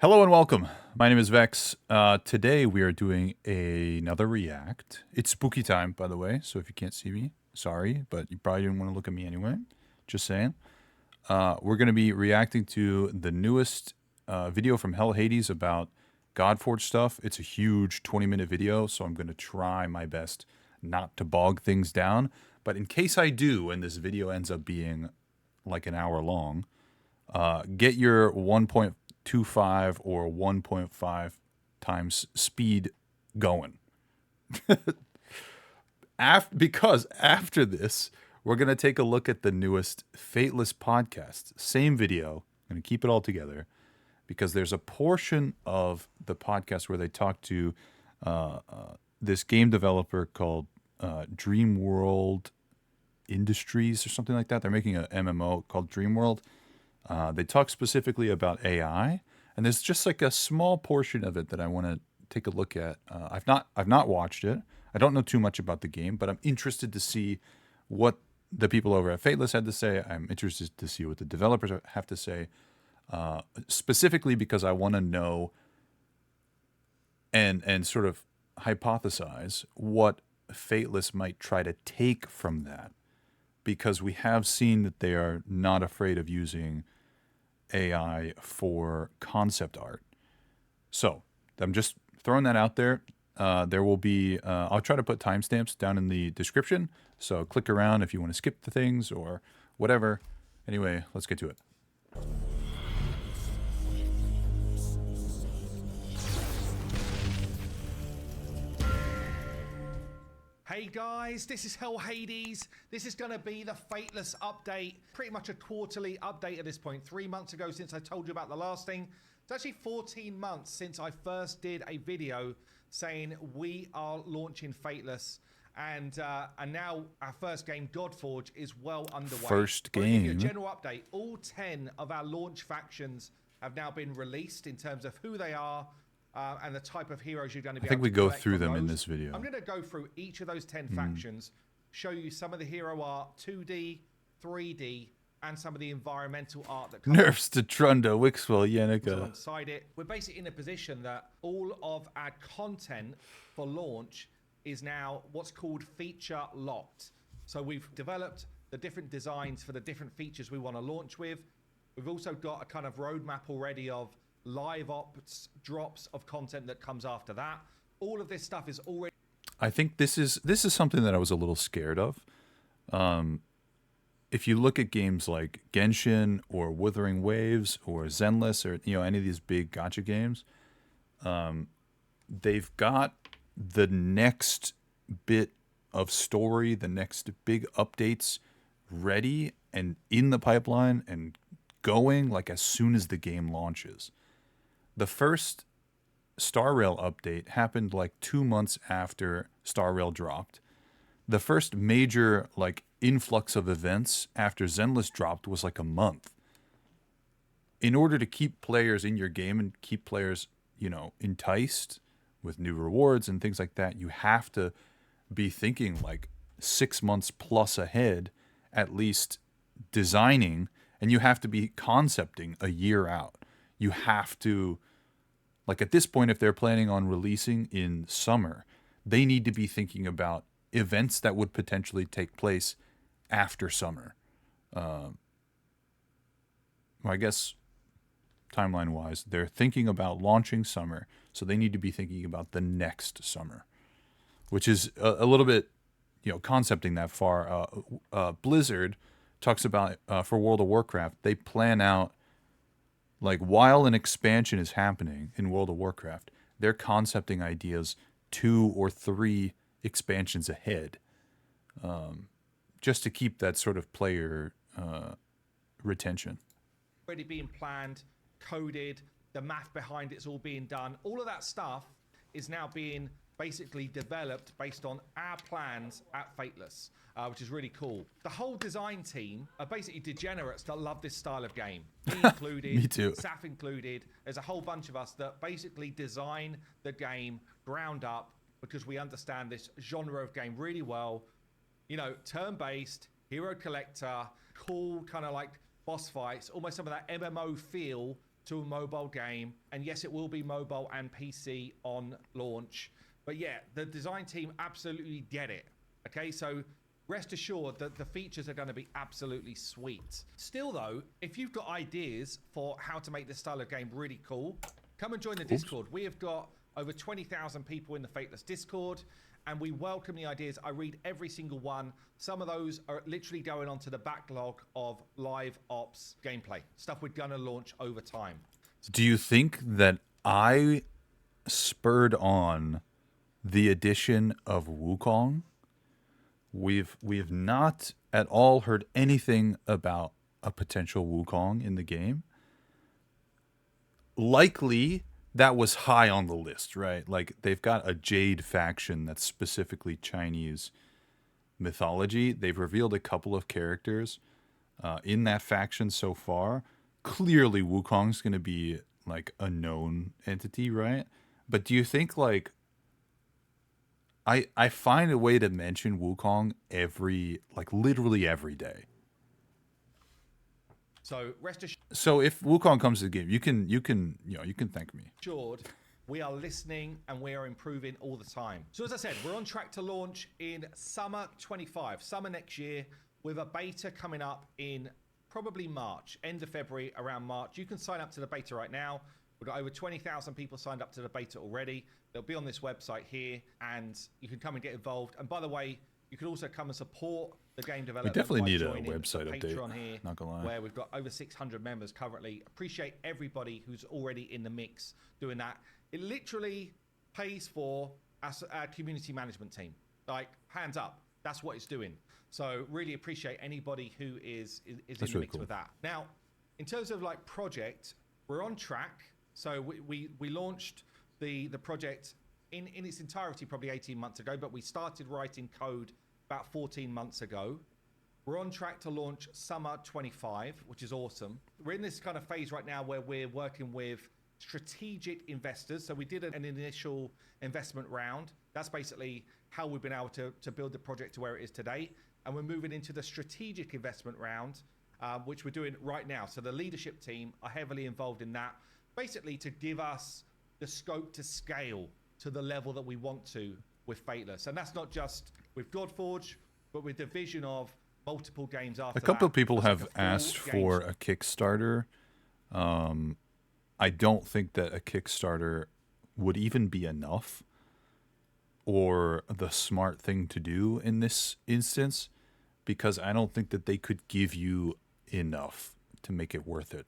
Hello and welcome. My name is Vex. Today we are doing another React. It's spooky time, by the way, so if you can't see me, sorry, but you probably didn't want to look at me anyway. Just saying. We're going to be reacting to the newest video from Hell Hades about Godforge stuff. It's a huge 20-minute video, so I'm going to try my best not to bog things down. But in case I do, and this video ends up being like an hour long, get your 1.25 or 1.5 times speed going. Because after this, we're going to take a look at the newest Fateless podcast. Same video. I'm going to keep it all together because there's a portion of the podcast where they talk to this game developer called Dream World Industries or something like that. They're making an MMO called Dream World. They talk specifically about AI, and there's just like a small portion of it that I want to take a look at. I've not watched it. I don't know too much about the game, but I'm interested to see what the people over at Fateless had to say. I'm interested to see what the developers have to say, specifically because I want to know and sort of hypothesize what Fateless might try to take from that, because we have seen that they are not afraid of using AI for concept art. So I'm just throwing that out there. There will be, I'll try to put timestamps down in the description. So click around if you want to skip the things or whatever. Anyway, let's get to it. Hey guys, this is Hell Hades. This is going to be the Fateless update. Pretty much a quarterly update at this point. 3 months ago since I told you about the last thing. It's actually 14 months since I first did a video saying we are launching Fateless. And now our first game, Godforge, is well underway. First game. I'll give you a general update. All 10 of our launch factions have now been released in terms of who they are, and the type of heroes you're going to be able to I think we go collect through from them in those. this video. I'm going to go through each of those 10 factions, show you some of the hero art, 2D, 3D, and some of the environmental art that comes Nerfs to Trunda, Wixwell, Yenica. alongside it. We're basically in a position that all of our content for launch is now what's called feature locked. So we've developed the different designs for the different features we want to launch with. We've also got a kind of roadmap already of live ops drops of content that comes after that. All of this stuff is already. I think this is something that I was a little scared of. If you look at games like Genshin or Wuthering Waves or Zenless or any of these big gacha games, they've got the next bit of story, the next big updates ready and in the pipeline and going like as soon as the game launches. The first Star Rail update happened like 2 months after Star Rail dropped. The first major like influx of events after Zenless dropped was like a month. In order to keep players in your game and keep players, enticed with new rewards and things like that, you have to be thinking like 6 months plus ahead, at least designing, and you have to be concepting a year out. You have to, like at this point, if they're planning on releasing in summer, they need to be thinking about events that would potentially take place after summer. Well, I guess timeline-wise, they're thinking about launching summer, so they need to be thinking about the next summer, which is a little bit, concepting that far. Blizzard talks about, for World of Warcraft, they plan out, like while an expansion is happening in World of Warcraft, they're concepting ideas 2 or 3 expansions ahead, just to keep that sort of player retention. Already being planned, coded, the math behind it's all being done. All of that stuff is now being basically developed based on our plans at Fateless, which is really cool. The whole design team are basically degenerates that love this style of game. Me included, Me too. Saf included. There's a whole bunch of us that basically design the game ground up because we understand this genre of game really well. Turn-based, hero collector, cool kind of like boss fights, almost some of that MMO feel to a mobile game. And yes, it will be mobile and PC on launch. But yeah, the design team absolutely get it. Okay, so rest assured that the features are going to be absolutely sweet. Still though, if you've got ideas for how to make this style of game really cool, come and join the Discord. We have got over 20,000 people in the Fateless Discord, and we welcome the ideas. I read every single one. Some of those are literally going onto the backlog of live ops gameplay, stuff we're going to launch over time. Do you think that I spurred on the addition of Wukong? We've not at all heard anything about a potential Wukong in the game. Likely that was high on the list, right? Like they've got a Jade faction that's specifically Chinese mythology. They've revealed a couple of characters in that faction so far. Clearly Wukong's going to be like a known entity, right? But do you think like I find a way to mention Wukong literally every day. So rest assured. So if Wukong comes to the game, you can thank me. We are listening and we are improving all the time. So as I said, we're on track to launch in summer 25, summer next year, with a beta coming up in probably March, end of February, around March. You can sign up to the beta right now. We've got over 20,000 people signed up to the beta already. They'll be on this website here, and you can come and get involved. And by the way, you can also come and support the game development. We definitely need a website update. Patreon here, not gonna lie. where we've got over 600 members currently. Appreciate everybody who's already in the mix doing that. It literally pays for our community management team. Like, hands up, that's what it's doing. So really appreciate anybody who is in the really mix cool. with that. Now, in terms of like project, we're on track. So we launched the project in its entirety probably 18 months ago, but we started writing code about 14 months ago. We're on track to launch summer 25, which is awesome. We're in this kind of phase right now where we're working with strategic investors. So we did an initial investment round. That's basically how we've been able to build the project to where it is today. And we're moving into the strategic investment round, which we're doing right now. So the leadership team are heavily involved in that, basically to give us the scope to scale to the level that we want to with Fateless. And that's not just with Godforge, but with the vision of multiple games after that. A couple of people That's have like a asked full for game. a Kickstarter. I don't think that a Kickstarter would even be enough or the smart thing to do in this instance, because I don't think that they could give you enough to make it worth it.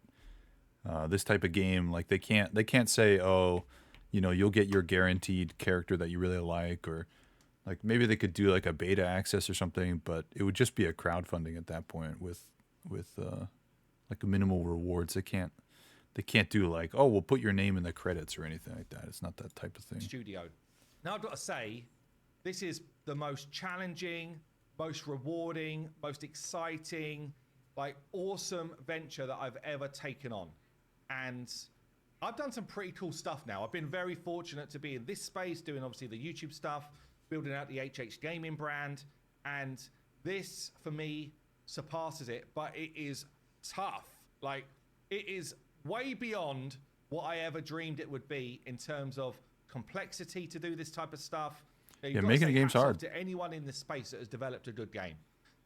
This type of game, like they can't say, oh, you'll get your guaranteed character that you really like, or like maybe they could do like a beta access or something, but it would just be a crowdfunding at that point with like minimal rewards. They can't do like, oh, we'll put your name in the credits or anything like that. It's not that type of thing. Studio. Now I've got to say, this is the most challenging, most rewarding, most exciting, like awesome venture that I've ever taken on. And I've done some pretty cool stuff now. I've been very fortunate to be in this space, doing obviously the YouTube stuff, building out the HH Gaming brand. And this, for me, surpasses it. But it is tough. Like, it is way beyond what I ever dreamed it would be in terms of complexity to do this type of stuff. Yeah, making a game's hard. To anyone in this space that has developed a good game,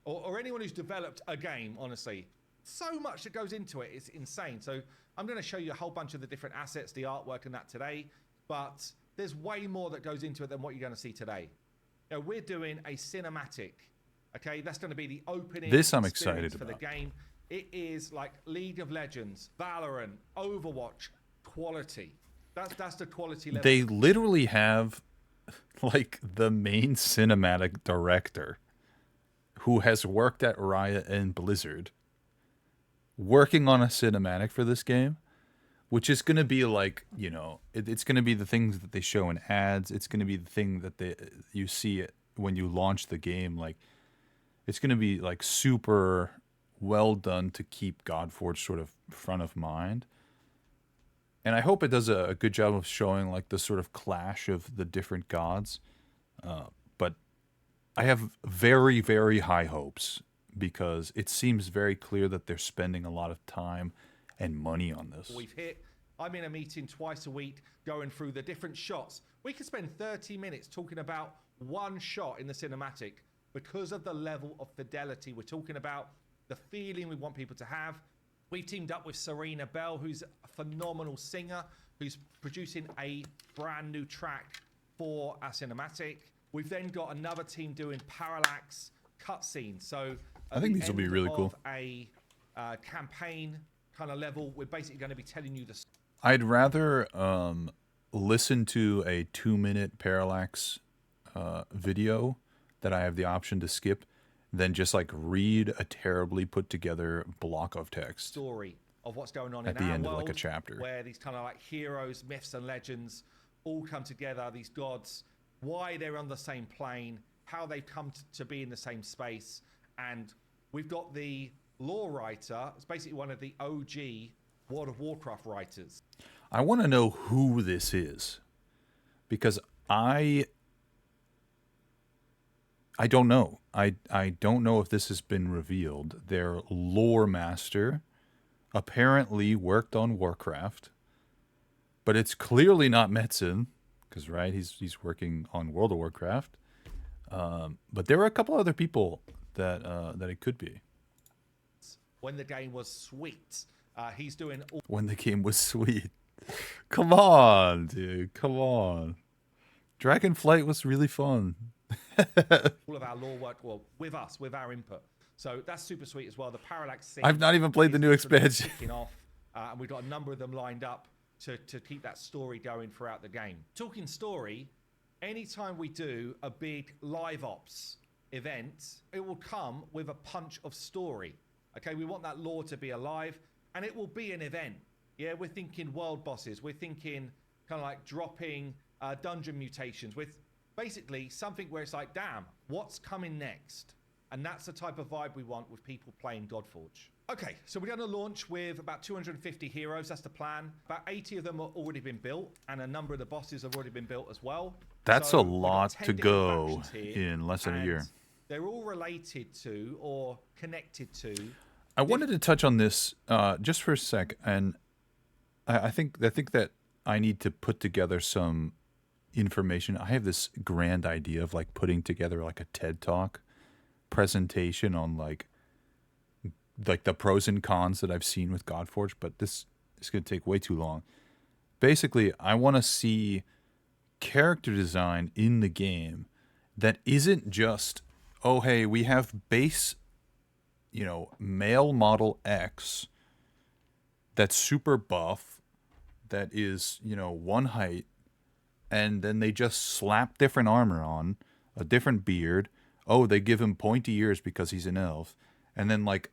or anyone who's developed a game, honestly, so much that goes into it. It's insane. So I'm going to show you a whole bunch of the different assets, the artwork and that today, but there's way more that goes into it than what you're going to see today. We're doing a cinematic. Okay, that's going to be the opening. This I'm excited for about. the game. It is like League of Legends, Valorant, Overwatch quality. That's the quality level. They literally have like the main cinematic director who has worked at Riot and Blizzard working on a cinematic for this game, which is going to be like, it's going to be the things that they show in ads. It's going to be the thing that you see it when you launch the game. Like, it's going to be like super well done to keep Godforge sort of front of mind. And I hope it does a good job of showing like the sort of clash of the different gods. But I have very, very high hopes, because it seems very clear that they're spending a lot of time and money on this. We've hit. I'm in a meeting twice a week going through the different shots. We could spend 30 minutes talking about one shot in the cinematic because of the level of fidelity we're talking about, the feeling we want people to have. We've teamed up with Serena Bell, who's a phenomenal singer, who's producing a brand new track for our cinematic. We've then got another team doing parallax cutscenes. So I think these will be really cool. A campaign kind of level, we're basically going to be telling you the. I'd rather listen to a 2-minute parallax video that I have the option to skip than just like read a terribly put together block of text Story of what's going on at in the our end world, of like a chapter. where these kind of like heroes, myths, and legends all come together. These gods, why they're on the same plane, how they've come to be in the same space, and we've got the lore writer. It's basically one of the OG World of Warcraft writers. I want to know who this is because I don't know. I don't know if this has been revealed. Their lore master apparently worked on Warcraft, but it's clearly not Metzen because right, he's working on World of Warcraft. But there are a couple other people that it could be. When the game was sweet, he's doing all. When the game was sweet. Come on, dude. Come on. Dragonflight was really fun. All of our lore work with us, with our input. So that's super sweet as well. The parallax scene. I've not even played the new expansion. Kicking off, and we've got a number of them lined up to keep that story going throughout the game. Talking story, anytime we do a big live ops event, it will come with a punch of story. Okay, we want that lore to be alive, and it will be an event. Yeah, we're thinking world bosses. We're thinking kind of like dropping dungeon mutations with basically something where it's like, damn, what's coming next? And that's the type of vibe we want with people playing Godforge. Okay, so we're going to launch with about 250 heroes. That's the plan. About 80 of them have already been built, and a number of the bosses have already been built as well. That's so a lot to go in less than a year. They're all related to or connected to. I wanted to touch on this just for a sec, and I think that I need to put together some information. I have this grand idea of like putting together like a TED Talk presentation on like the pros and cons that I've seen with Godforge, but this is going to take way too long. Basically, I want to see character design in the game that isn't just, oh, hey, we have base, male model X that's super buff, that is, one height, and then they just slap different armor on, a different beard. Oh, they give him pointy ears because he's an elf. And then, like,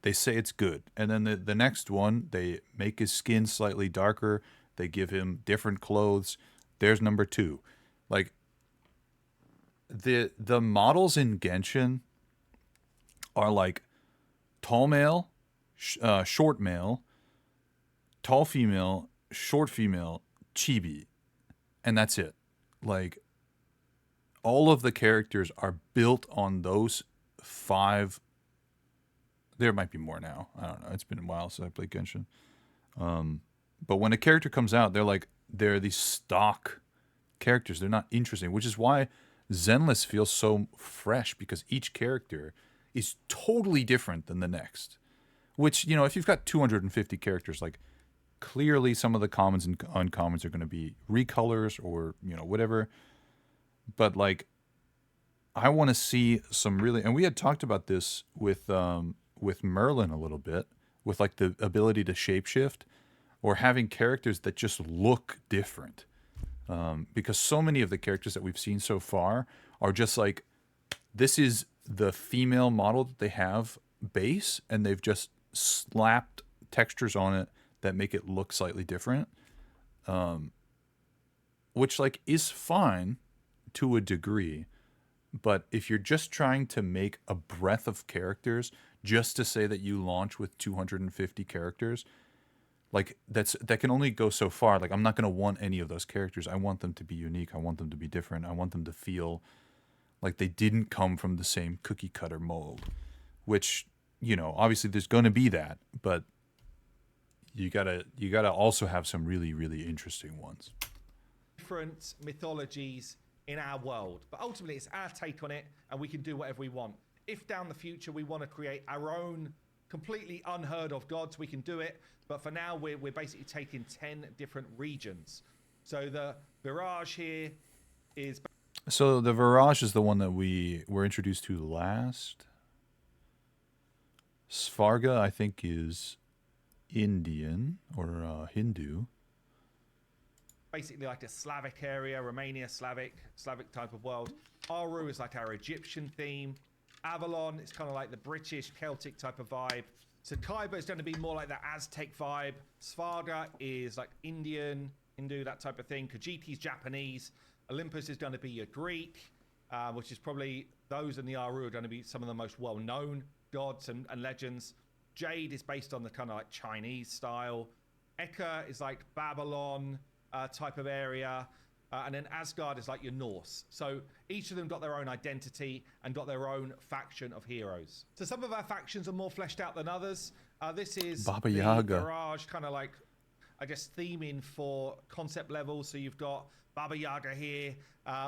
they say it's good. And then the next one, they make his skin slightly darker. They give him different clothes. There's number 2. Like, the models in Genshin are, like, tall male, short male, tall female, short female, chibi. And that's it. Like, all of the characters are built on those 5. There might be more now. I don't know. It's been a while since I played Genshin. But when a character comes out, they're these stock characters. They're not interesting, which is why Zenless feels so fresh, because each character is totally different than the next. Which, if you've got 250 characters, like, clearly some of the commons and uncommons are going to be recolors or, whatever. But, like, I want to see some really... And we had talked about this with Merlin a little bit, with, like, the ability to shapeshift or having characters that just look different. Because so many of the characters that we've seen so far are just, like, this is the female model that they have base, and they've just slapped textures on it that make it look slightly different, which, like, is fine to a degree. But if you're just trying to make a breadth of characters just to say that you launch with 250 characters, like, that can only go so far. Like, I'm not going to want any of those characters. I want them to be unique. I want them to be different. I want them to feel like they didn't come from the same cookie cutter mold, which, obviously there's going to be that, but you gotta also have some really, really interesting ones. Different mythologies in our world, but ultimately it's our take on it, and we can do whatever we want. If down the future we want to create our own completely unheard of gods, we can do it, but for now we're basically taking 10 different regions. So the Virage here is... So the Virage is the one that we were introduced to last. Svarga, I think, is Indian or Hindu. Basically like a Slavic area, Romania, Slavic type of world. Aru is like our Egyptian theme. Avalon is kind of like the British Celtic type of vibe. So Kaiba is going to be more like the Aztec vibe. Svarga is like Indian, Hindu, that type of thing. Khajiiti's Japanese. Olympus is going to be your Greek, which is probably, those in the Aru are going to be some of the most well-known gods and legends. Jade is based on the kind of like Chinese style. Eka is like Babylon type of area. And then Asgard is like your Norse. So each of them got their own identity and got their own faction of heroes. So some of our factions are more fleshed out than others. This is Baba the Yaga. Garage kind of like, I guess, theming for concept level. So you've got Baba Yaga here,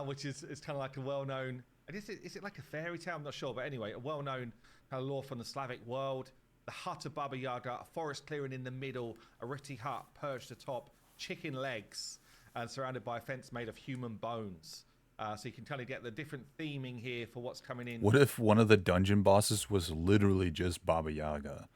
which is kind of like a well-known, I guess, is it like a fairy tale? I'm not sure. But anyway, a well-known kind of lore from the Slavic world. The hut of Baba Yaga, a forest clearing in the middle, a rickety hut perched atop chicken legs, and surrounded by a fence made of human bones. So you can kind of get the different theming here for what's coming in. What if one of the dungeon bosses was literally just Baba Yaga?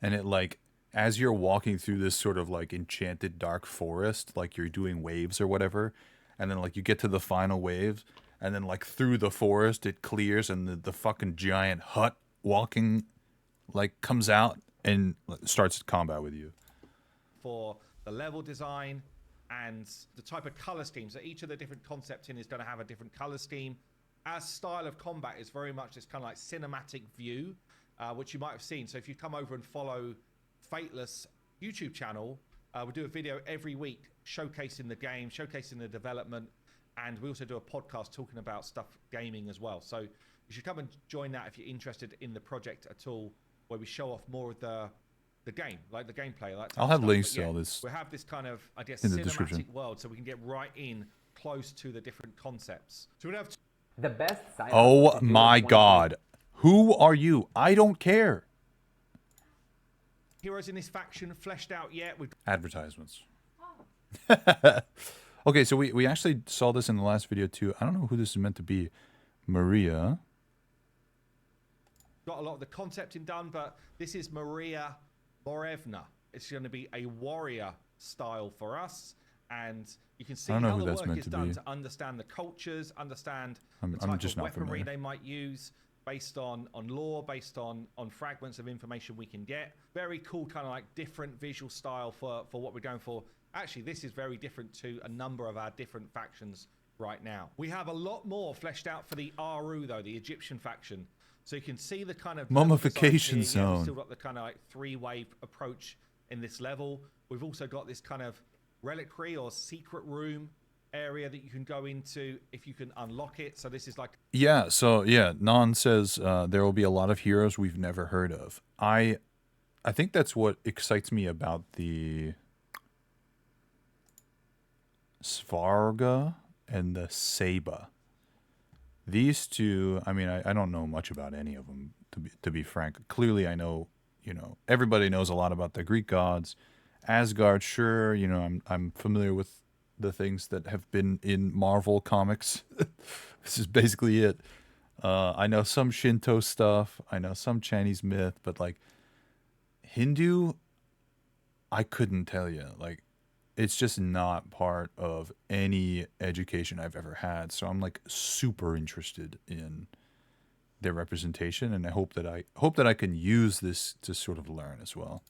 And it, like, as you're walking through this sort of like enchanted dark forest, like you're doing waves or whatever, and then like you get to the final wave, and then like through the forest it clears, and the fucking giant hut walking like comes out and starts combat with you. For the level design and the type of color scheme. So each of the different concepts in is going to have a different color scheme. Our style of combat is very much this kind of like cinematic view, which you might have seen. So if you come over and follow Fateless YouTube channel, we do a video every week showcasing the game, showcasing the development, and we also do a podcast talking about stuff gaming as well. So you should come and join that if you're interested in the project at all, where we show off more of the game, like the gameplay. Like I'll have stuff. links But to yeah, all this. We have this kind of, I guess, in the cinematic description. world, so we can get right in close to the different concepts. So we have The best side Oh hustle to do my in 2020 god. Who are you? I don't care. heroes in this faction fleshed out yet. We've Advertisements. Okay, so we actually saw this in the last video too. I don't know who this is meant to be. Maria. got a lot of the concepting done, but this is Maria Morevna. It's going to be a warrior style for us, and you can see I don't know how who the that's work meant is to done be. to understand the cultures, understand I'm the type just of not weaponry familiar. they might use based on lore, based on fragments of information we can get. Very cool, kind of like different visual style for what we're going for. Actually, this is very different to a number of our different factions right now. We have a lot more fleshed out for the Aru, though, the Egyptian faction. So you can see the kind of Mummification level designs here. Yeah, we've zone. still got the kind of like three-wave approach in this level. We've also got this kind of reliquary or secret room area that you can go into if you can unlock it. So this is like... Yeah, so yeah, Nan says there will be a lot of heroes we've never heard of. I think that's what excites me about the Svarga and the Saba. These two, I mean, I don't know much about any of them, to be frank. Clearly, I know, everybody knows a lot about the Greek gods. Asgard, sure, I'm familiar with the things that have been in Marvel comics. This is basically it. I know some Shinto stuff. I know some Chinese myth, but like Hindu, I couldn't tell you. Like, it's just not part of any education I've ever had. So I'm like super interested in their representation, and I hope that I can use this to sort of learn as well.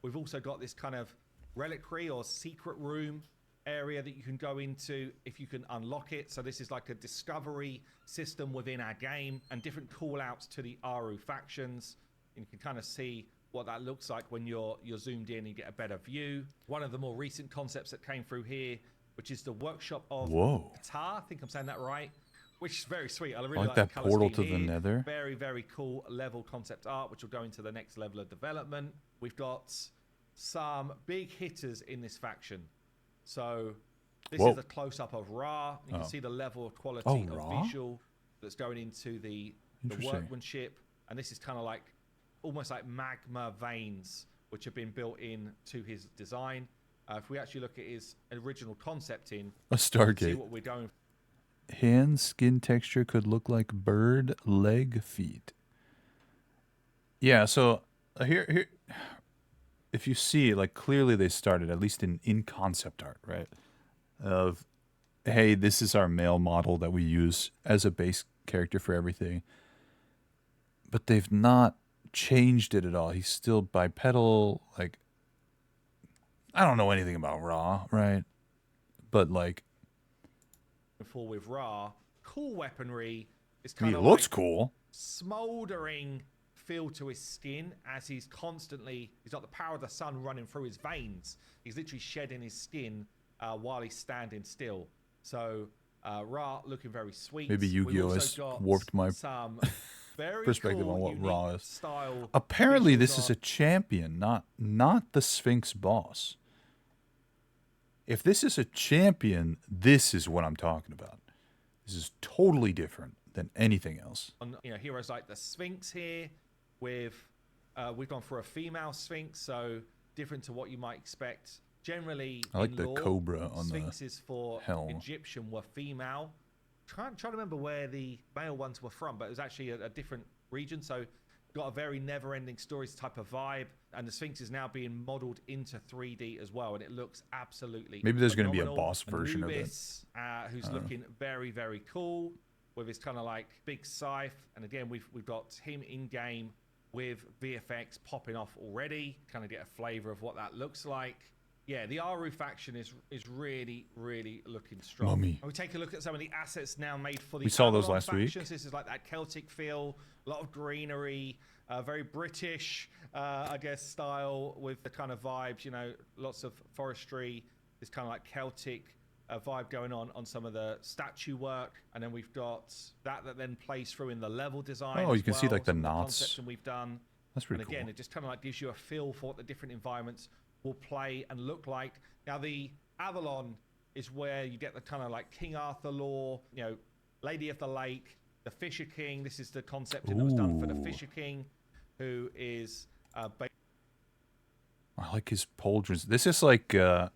We've also got this kind of reliquary or secret room area that you can go into if you can unlock it. So this is like a discovery system within our game, and different call outs to the Aru factions. And you can kind of see what that looks like when you're zoomed in and you get a better view. One of the more recent concepts that came through here, which is the workshop of Whoa. Qatar. I think I'm saying that right. Which is very sweet. I really like like that the color portal scheme to the here. Nether. Very, very cool level concept art, which will go into the next level of development. We've got some big hitters in this faction. So this Whoa. is a close-up of Ra. You can see the level of quality of Ra? visual that's going into the workmanship. And this is kind of like almost like magma veins which have been built in to his design. If we actually look at his original concept in a Stargate, see what we're going. Hand skin texture could look like bird leg feet. Yeah, so here, if you see, like, clearly they started, at least in concept art, right? Of, hey, this is our male model that we use as a base character for everything. But they've not changed it at all. He's still bipedal. Like, I don't know anything about Ra, right? But, like, For with Ra, cool weaponry is I mean, kind it of looks like cool. smoldering feel to his skin as he's got the power of the sun running through his veins. He's literally shedding his skin while he's standing still. So Ra looking very sweet. Maybe Yu-Gi-Oh has warped my some very perspective cool, on what Ra is. Style Apparently, this is a champion, not the Sphinx boss. If this is a champion, this is what I'm talking about. This is totally different than anything else. On, heroes like the Sphinx here, we've gone for a female Sphinx, so different to what you might expect. Generally, I like in the lore, cobra on Sphinxes for helm. Egyptian were female. Trying to remember where the male ones were from, but it was actually a different region. So got a very never-ending stories type of vibe, and the Sphinx is now being modeled into 3D as well, and it looks absolutely maybe there's going to be a phenomenal. boss version of it. Who's looking very, very cool with his kind of like big scythe, and again we've got him in game with VFX popping off already. Kind of get a flavor of what that looks like. Yeah, the Aru faction is really, really looking strong. Mummy. And we take a look at some of the assets now made for the We saw those Avalon last week. factions. This is like that Celtic feel, a lot of greenery, very British, I guess, style with the kind of vibes, lots of forestry, this kind of like Celtic vibe going on some of the statue work. And then we've got that then plays through in the level design. Oh, you can see like the some of knots. Concepts we've done. That's pretty And again, cool. it just kind of like gives you a feel for what the different environments will play and look like. Now, the Avalon is where you get the kind of like King Arthur lore, Lady of the Lake, the Fisher King. This is the concept that was done for the Fisher King, who is I like his pauldrons. This is like I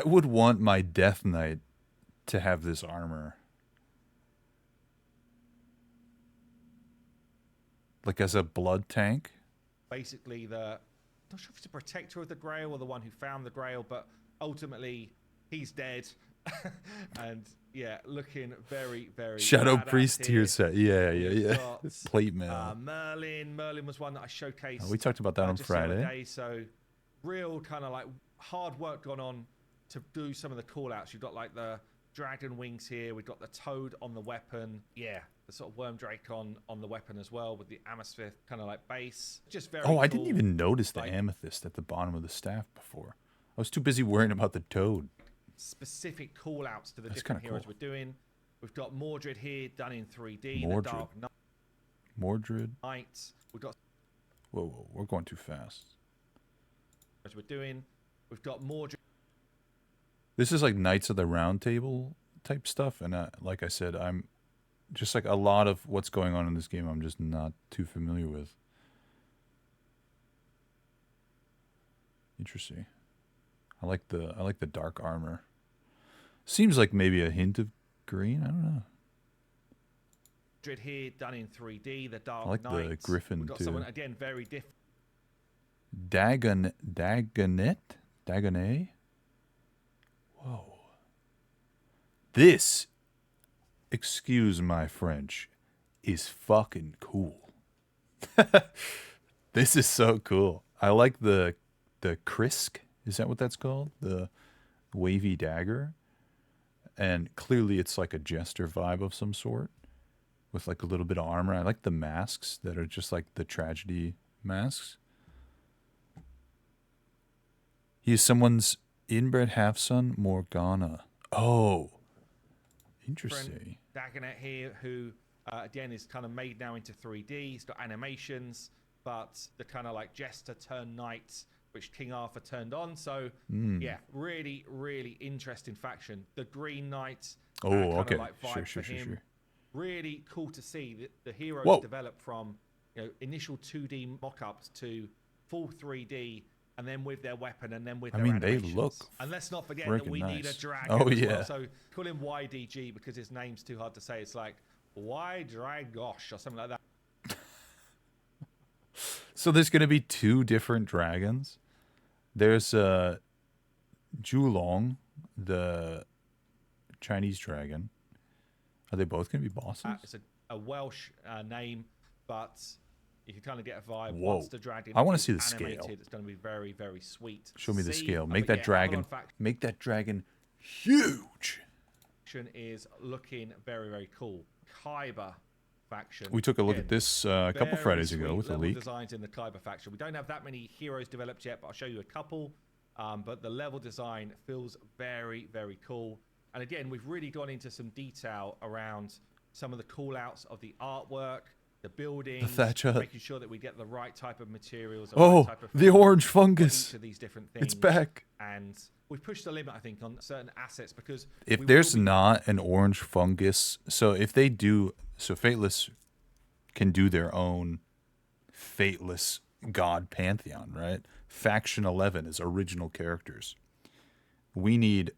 would want my Death Knight to have this armor. Like as a blood tank. basically I'm not sure if it's a protector of the Grail or the one who found the Grail, but ultimately he's dead. And yeah, looking very, very Shadow badass Priest here. tier set. Yeah. Got, Plate mail. Merlin was one that I showcased. We talked about that on just the other Friday. day, so real kind of like hard work gone on to do some of the call outs. You've got like the dragon wings here. We've got the toad on the weapon. Yeah, the sort of worm drake on the weapon as well with the amethyst kind of like base. Just very Oh, I cool. didn't even notice the like, amethyst at the bottom of the staff before. I was too busy worrying about the toad. specific call outs to the That's different kinda heroes cool. we're doing. We've got Mordred here done in 3D. Mordred. The Dark Mordred. Knight. We've got Whoa, we're going too fast. as we're doing. We've got Mordred. This is like Knights of the Round Table type stuff, and like I said, I'm just like a lot of what's going on in this game I'm just not too familiar with. Interesting. I like the dark armor. Seems like maybe a hint of green. I don't know. Mordred here done in 3D. The Dark I like Knight. the Griffin We've got too. someone again very different. Dagonet? Whoa. This, excuse my French, is fucking cool. This is so cool. I like the Krisk. Is that what that's called? The wavy dagger. And clearly it's like a jester vibe of some sort with like a little bit of armor. I like the masks that are just like the tragedy masks. He is someone's inbred half-son, Morgana. Oh, interesting. Dagonet here, who again is kind of made now into 3D. He's got animations. but the kind of like jester turned knight, which King Arthur turned on. So yeah, really, really interesting faction. The Green Knight, Oh, kind okay. of like vibe Sure. for him. Really cool to see that the heroes Whoa. develop from initial 2D mock-ups to full 3D, and then with their weapon, and then with their They animations. look And let's not forget that we need a nice. dragon as well. So call him YDG because his name's too hard to say. It's like Y Dragosh or something like that. So there's going to be 2 different dragons. There's Julong, the Chinese dragon. Are they both going to be bosses? It's a Welsh name, but you can kind of get a vibe. Whoa. Once the dragon I want to is see the scale. animated, it's going to be very, very sweet. Show me the scale. Make that dragon huge. Faction is looking very, very cool. Kyber faction. We took a look at this a couple Fridays ago with the leak. Designs in the Kyber faction. We don't have that many heroes developed yet, but I'll show you a couple. But the level design feels very, very cool. And again, we've really gone into some detail around some of the call outs of the artwork, the buildings, the thatch hut. making sure that we get the right type of materials. Oh, type of the orange fungus. each of these different things. It's back. And we've pushed the limit, I think, on certain assets because if there's not an orange fungus, so if they do, so Fateless can do their own Fateless God Pantheon, right? Faction 11 is original characters. We need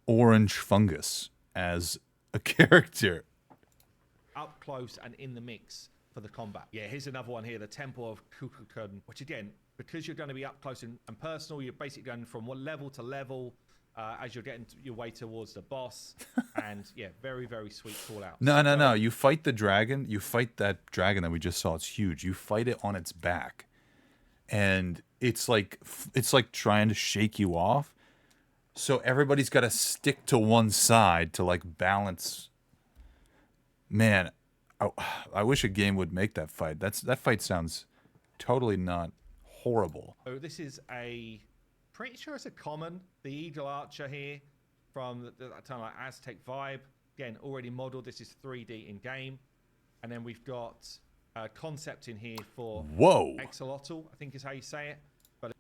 orange fungus as a character. Up close and in the mix for the combat. Yeah, here's another one here, the Temple of Kukukun, which again, because you're going to be up close and personal, you're basically going from one level to level as you're getting your way towards the boss. And yeah, very, very sweet call out. No. You fight the dragon. You fight that dragon that we just saw. It's huge. You fight it on its back. And it's like trying to shake you off. So everybody's got to stick to one side to like balance. Man, I wish a game would make that fight. That fight sounds totally not horrible. So this is pretty sure it's a common, the Eagle Archer here from that kind of like Aztec vibe. Again, already modeled. This is 3D in game. And then we've got a concept in here for Exolotl, I think is how you say it. But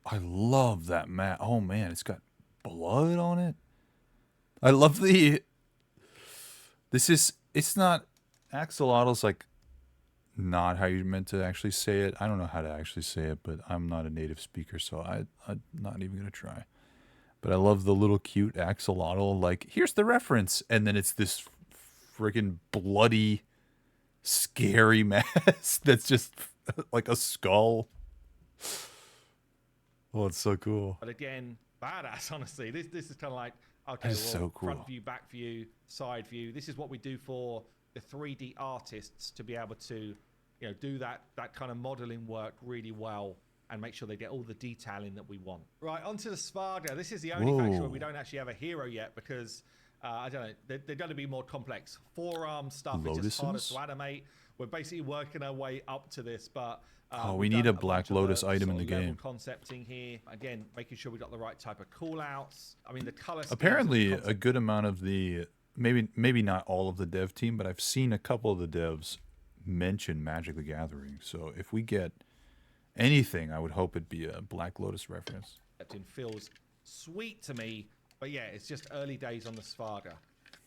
I love that map. Oh man, it's got blood on it. I love it's not, Axolotl's like not how you're meant to actually say it. I don't know how to actually say it, but I'm not a native speaker, so I'm not even gonna try. But I love the little cute axolotl. Like, here's the reference, and then it's this friggin' bloody, scary mess that's just like a skull. Oh, it's so cool. But again, badass. Honestly, this is kind of like okay, so cool. Front view, back view, side view. This is what we do for the 3D artists to be able to, do that kind of modeling work really well and make sure they get all the detailing that we want. Right, onto the Svarga. This is the only faction where we don't actually have a hero yet because, I don't know, they're going to be more complex. Forearm stuff is just harder to animate. We're basically working our way up to this, but... we need a Black Lotus item in the game. Concepting here. Again, making sure we got the right type of call-outs. I mean, the color... Apparently, a good amount of the... Maybe not all of the dev team, but I've seen a couple of the devs mention Magic the Gathering. So if we get anything, I would hope it'd be a Black Lotus reference. It feels sweet to me, but yeah, it's just early days on the Svarga.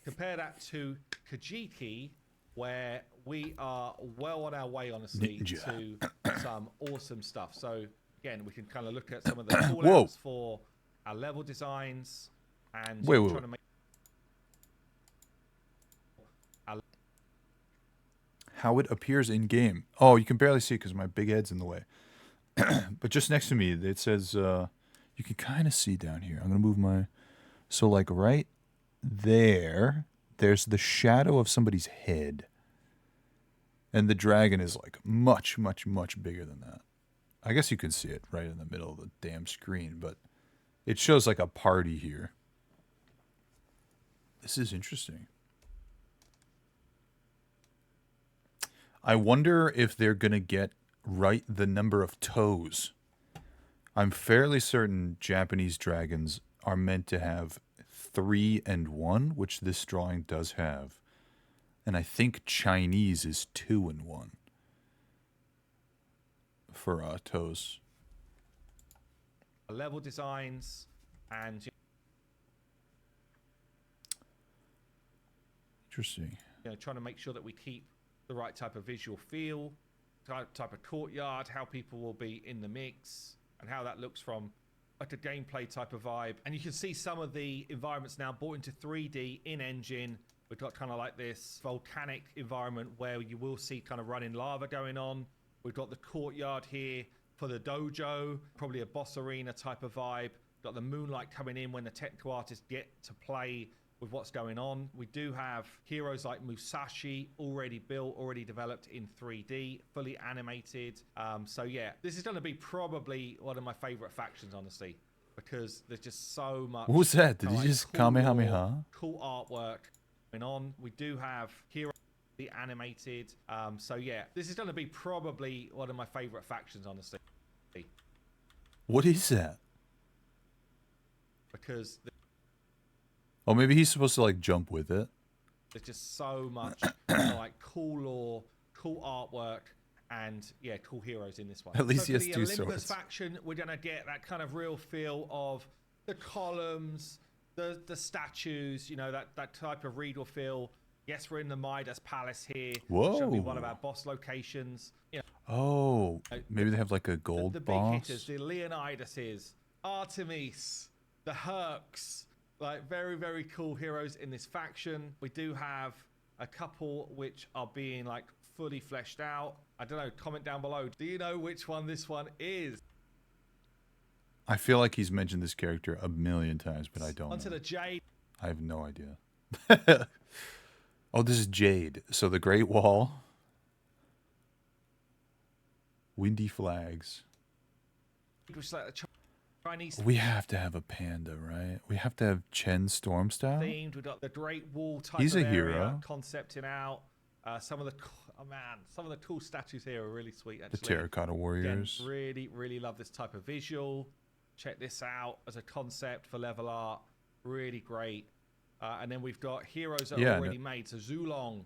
Compare that to Kajiki, where we are well on our way, honestly, to some awesome stuff. So again, we can kind of look at some of the call-outs for our level designs and trying to make... How it appears in game. Oh, you can barely see it because my big head's in the way. But just next to me, it says you can kind of see down here. I'm gonna move my like right there. There's the shadow of somebody's head, and the dragon is like much, much, much bigger than that. I guess you can see it right in the middle of the damn screen, but it shows like a party here. This is interesting. I wonder if they're going to get right the number of toes. I'm fairly certain Japanese dragons are meant to have 3 and 1, which this drawing does have. And I think Chinese is 2 and 1. for toes. Level designs and Interesting. trying to make sure that we keep the right type of visual feel, type of courtyard, how people will be in the mix, and how that looks from like a gameplay type of vibe. And you can see some of the environments now brought into 3D in engine. We've got kind of like this volcanic environment where you will see kind of running lava going on. We've got the courtyard here for the dojo, probably a boss arena type of vibe. Got the moonlight coming in when the technical artists get to play with what's going on. We do have heroes like Musashi already built, already developed in 3D, fully animated. So yeah, this is going to be probably one of my favorite factions, honestly, because there's just so much. What was that? Did he like just cool Kamehameha? lore, cool artwork going on. We do have heroes animated. So yeah, this is going to be probably one of my favorite factions, honestly, What is that? because Oh, maybe he's supposed to like jump with it. there's just so much like cool lore, cool artwork, and yeah, cool heroes in this one. At least so he has for the two Olympus swords. faction, we're gonna get that kind of real feel of the columns, the statues, that type of regal feel. Yes, we're in the Midas Palace here. Which will be one of our boss locations. Oh, maybe they have like a gold the big boss. hitters, the Leonidases, Artemis, the Hercs, like very, very cool heroes in this faction. We do have a couple which are being like fully fleshed out. I don't know, comment down below. Do you know which one this one is? I feel like he's mentioned this character a million times, but I don't Onto know. the Jade. I have no idea. Oh, this is Jade. So the Great Wall. Windy flags. Which is like the Chinese We have to have a panda, right? We have to have Chen Stormstyle. themed. We've got the Great Wall type He's of a area hero. concepting out. Some of the some of the cool statues here are really sweet. The Actually, Terracotta again, Warriors. really, really love this type of visual. Check this out as a concept for level art. Really great. And then we've got heroes that are already made. So Zulong.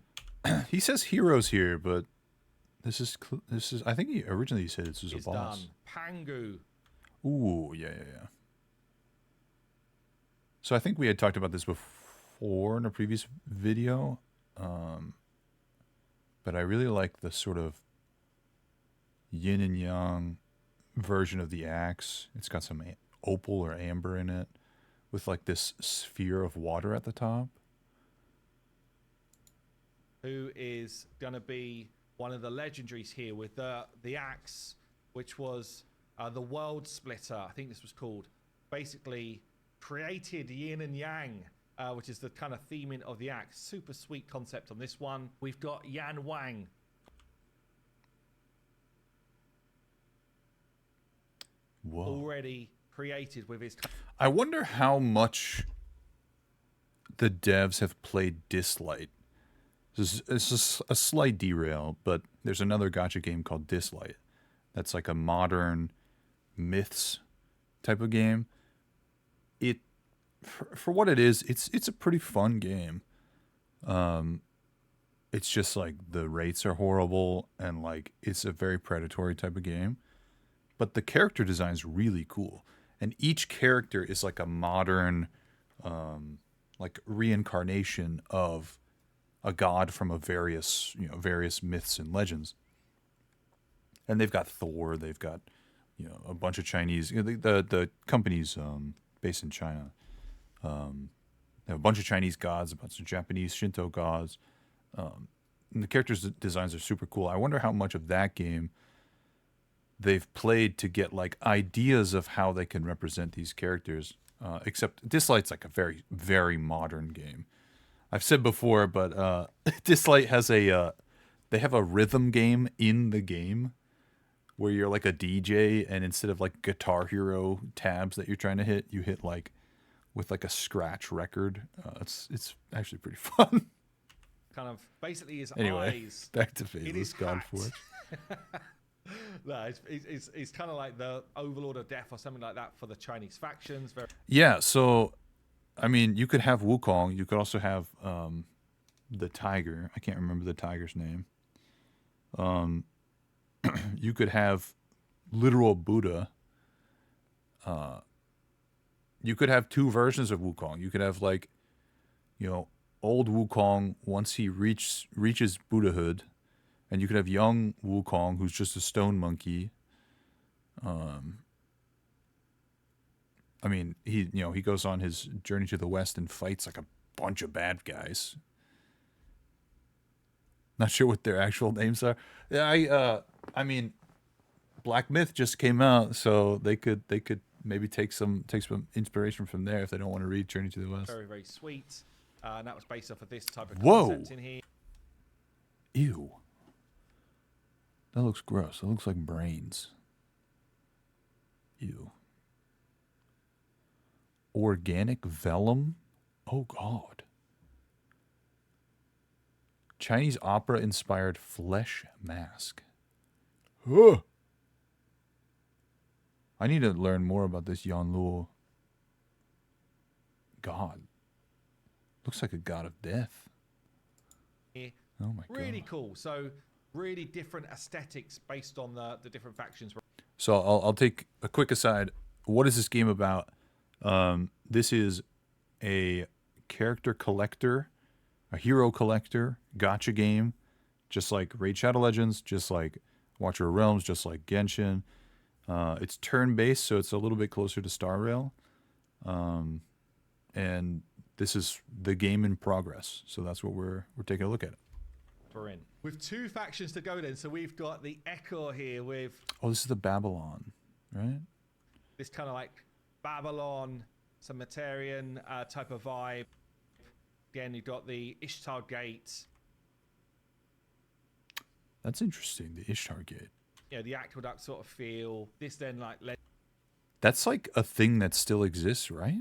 He says heroes here, but this is I think he originally said this was a is boss. done. Pangu. Ooh, yeah. So I think we had talked about this before in a previous video, but I really like the sort of yin and yang version of the axe. It's got some opal or amber in it, with like this sphere of water at the top. Who is going to be one of the legendaries here with the axe, which was the World Splitter, I think this was called. Basically created yin and yang, which is the kind of theming of the axe. Super sweet concept on this one. We've got Yan Wang. Whoa. Already created with his... I wonder how much the devs have played Dislight. This is a slight derail, but there's another gacha game called Dislight. That's like a modern myths type of game. It, for what it is, it's a pretty fun game. It's just like the rates are horrible and like it's a very predatory type of game. But the character design is really cool. And each character is like a modern like reincarnation of a god from a various myths and legends. And they've got Thor, they've got a bunch of Chinese, the company's based in China. They have a bunch of Chinese gods, a bunch of Japanese Shinto gods. And the characters' designs are super cool. I wonder how much of that game they've played to get like ideas of how they can represent these characters. Except Dislight's like a very, very modern game. I've said before, but Dislight has they have a rhythm game in the game where you're like a DJ, and instead of like Guitar Hero tabs that you're trying to hit, you hit like with like a scratch record. It's actually pretty fun. Kind of basically his Anyway, eyes. back to in his Fateless hat. Godforge. No, it's kind of like the Overlord of Death or something like that for the Chinese factions. Very Yeah, so I mean, you could have Wukong. You could also have the tiger. I can't remember the tiger's name. You could have literal Buddha. You could have two versions of Wukong. You could have like, old Wukong once he reaches Buddhahood, and you could have young Wukong who's just a stone monkey. I mean, he goes on his journey to the west and fights like a bunch of bad guys. Not sure what their actual names are. Yeah, I mean, Black Myth just came out, so they could maybe take some inspiration from there if they don't want to read Journey to the West. Very, very sweet. And that was based off of this type of Whoa. concept in here. Ew. That looks gross. That looks like brains. Ew. Organic vellum? Oh, God. Chinese opera-inspired flesh mask. Ugh. I need to learn more about this Yanlu god. Looks like a god of death. Here. Oh my god. Really cool. So really different aesthetics based on the different factions. So I'll take a quick aside. What is this game about? This is a character collector, a hero collector, gacha game, just like Raid Shadow Legends, just like Watcher of Realms, just like Genshin. It's turn-based, so it's a little bit closer to Star Rail. And this is the game in progress. So that's what we're taking a look at. We're in. With two factions to go then. So we've got the Echo here with... Oh, this is the Babylon, right? This kind of like Babylon, some Materian type of vibe. Again, you've got the Ishtar Gate. That's interesting, the Ishtar Gate. Yeah, the Aqueduct sort of feel. This then like that's like a thing that still exists, right?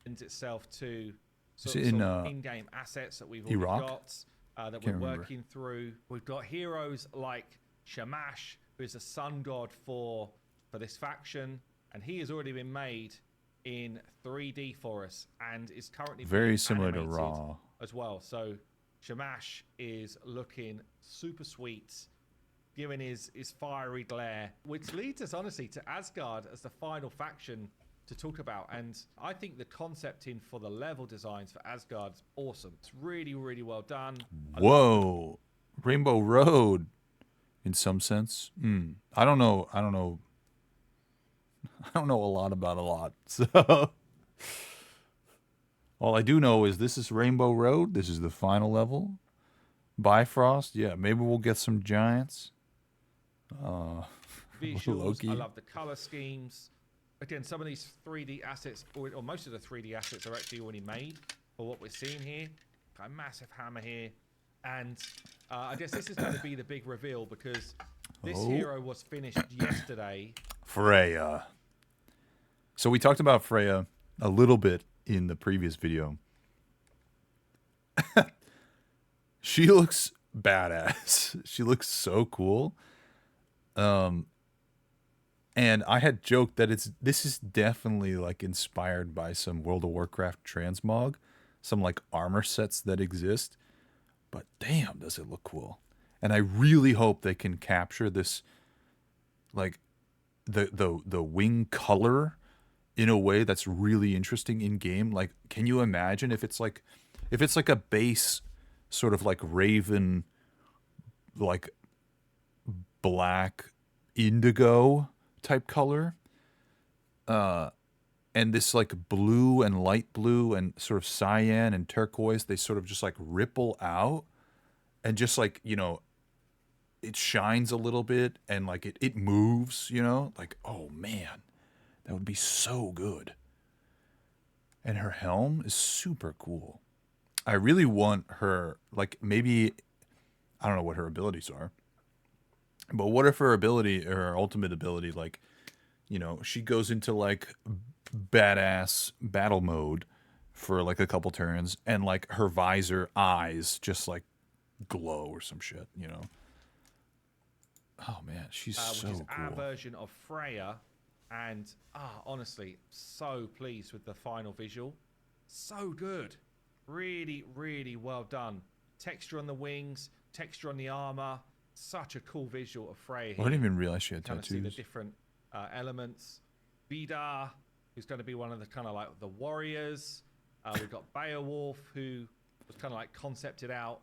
lends itself to Is sort it of in, some in-game assets that we've already Iraq? got that Can't we're remember. working through. We've got heroes like Shamash, who is the sun god for this faction, and he has already been made in 3D for us and is currently Very being similar to animated Raw. as well. So Shamash is looking super sweet, giving his fiery glare, which leads us honestly to Asgard as the final faction to talk about. And I think the concepting for the level designs for Asgard is awesome. It's really, really well done. Whoa. Rainbow Road, in some sense. I don't know a lot about a lot. So all I do know is this is Rainbow Road. This is the final level. Bifrost. Yeah, maybe we'll get some giants. Visuals, Loki. I love the color schemes. Again, some of these 3D assets, or most of the 3D assets are actually already made for what we're seeing here. Got a massive hammer here. And I guess this is going to be the big reveal because this hero was finished yesterday. Freya. So we talked about Freya a little bit in the previous video. She looks badass. She looks so cool. And I had joked that this is definitely like inspired by some World of Warcraft transmog, some like armor sets that exist. But damn, does it look cool. And I really hope they can capture this, like the wing color in a way that's really interesting in game. Like, can you imagine if it's like a base sort of like raven, like black indigo type color, and this like blue and light blue and sort of cyan and turquoise, they sort of just like ripple out and just like, it shines a little bit and like it moves, like, oh man, that would be so good. And her helm is super cool. I really want her, like, maybe, I don't know what her abilities are, but what if her ability, or her ultimate ability, like, she goes into like badass battle mode for like a couple turns and like her visor eyes just like glow or some shit, Oh man, she's so Which is cool. our version of Freya. And honestly, so pleased with the final visual. So good. Really, really well done. Texture on the wings, texture on the armor. such a cool visual of Freya I here. didn't even realize she had Kind of see the tattoos. different elements. Vidar, who's going to be one of the kind of like the warriors. We've got Beowulf, who was kind of like concepted out